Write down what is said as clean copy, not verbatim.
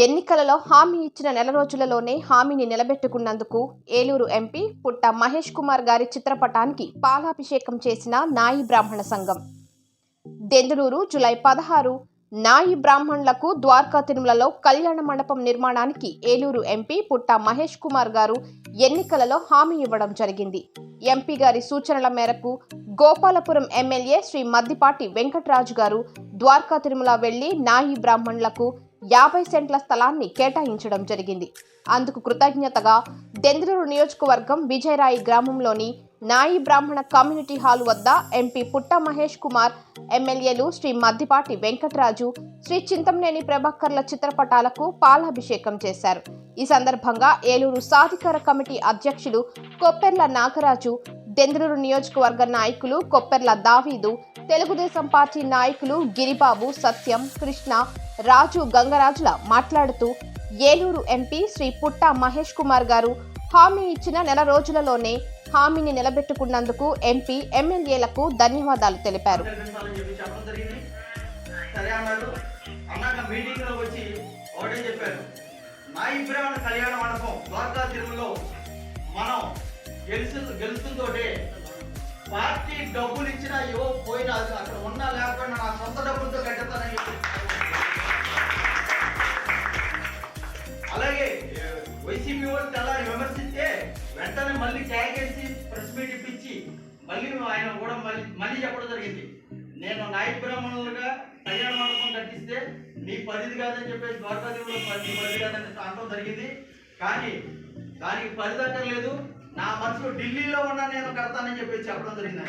ఎన్నికలలో హామీ ఇచ్చిన నెల రోజులలోనే హామీని నిలబెట్టుకున్నందుకు ఏలూరు ఎంపీ పుట్ట మహేష్ కుమార్ గారి చిత్రపటానికి పాలాభిషేకం చేసిన నాయి బ్రాహ్మణ సంఘం. దెందులూరు జూలై 16 నాయి బ్రాహ్మణులకు ద్వారకా తిరుమలలో కళ్యాణ మండపం నిర్మాణానికి ఏలూరు ఎంపీ పుట్ట మహేష్ కుమార్ గారు ఎన్నికలలో హామీ ఇవ్వడం జరిగింది. ఎంపీ గారి సూచనల మేరకు గోపాలపురం ఎమ్మెల్యే శ్రీ మద్దిపాటి వెంకటరాజు గారు ద్వారకా తిరుమల వెళ్లి నాయి బ్రాహ్మణులకు 50 సెంట్ల స్థలాన్ని కేటాయించడం జరిగింది. అందుకు కృతజ్ఞతగా దెందులూరు నియోజకవర్గం విజయరాయి గ్రామంలోని నాయి బ్రాహ్మణ కమ్యూనిటీ హాల్ వద్ద ఎంపీ పుట్ట మహేష్ కుమార్, ఎమ్మెల్యేలు శ్రీ మద్దిపాటి వెంకటరాజు, శ్రీ చింతమనేని ప్రభాకర్ల చిత్రపటాలకు పాలాభిషేకం చేశారు. ఈ సందర్భంగా ఏలూరు సాధికార కమిటీ అధ్యక్షులు కొప్పెర్ల నాగరాజు, దెందులూరు నియోజకవర్గ నాయకులు కొప్పెర్ల దావీదు, తెలుగుదేశం పార్టీ నాయకులు గిరిబాబు, సత్యం, కృష్ణ, రాజు, గంగరాజుల మాట్లాడుతూ ఏలూరు ఎంపీ శ్రీ పుట్ట మహేష్ కుమార్ గారు హామీ ఇచ్చిన నెల రోజులలోనే హామీని నిలబెట్టుకున్నందుకు ఎంపీ, ఎమ్మెల్యేలకు ధన్యవాదాలు తెలిపారు. పార్టీ డబ్బులు ఇచ్చినా పోయినా అక్కడ ఉన్నా లేకపోయినా నా సొంత డబ్బులతో కట్టేస్తానని చెప్పి, అలాగే వైసీపీ వాళ్ళు తెల్లారి విమర్శిస్తే వెంటనే మళ్ళీ ట్యాగ్ వేసి ప్రెస్ మీట్ ఇప్పించి మళ్ళీ ఆయన కూడా మళ్ళీ చెప్పడం జరిగింది. నేను నాయి బ్రాహ్మణులుగా కళ్యాణ మండపం కట్టిస్తే నీ పరిధి కాదని చెప్పేసి ద్వారకాదేవులో పరిధి కాదని అనడం జరిగింది. కానీ దానికి పరిధి అక్కర్లేదు, నా మనసులో ఢిల్లీలో ఉన్నా నేను కడతానని చెప్పేసి చెప్పడం జరిగింది.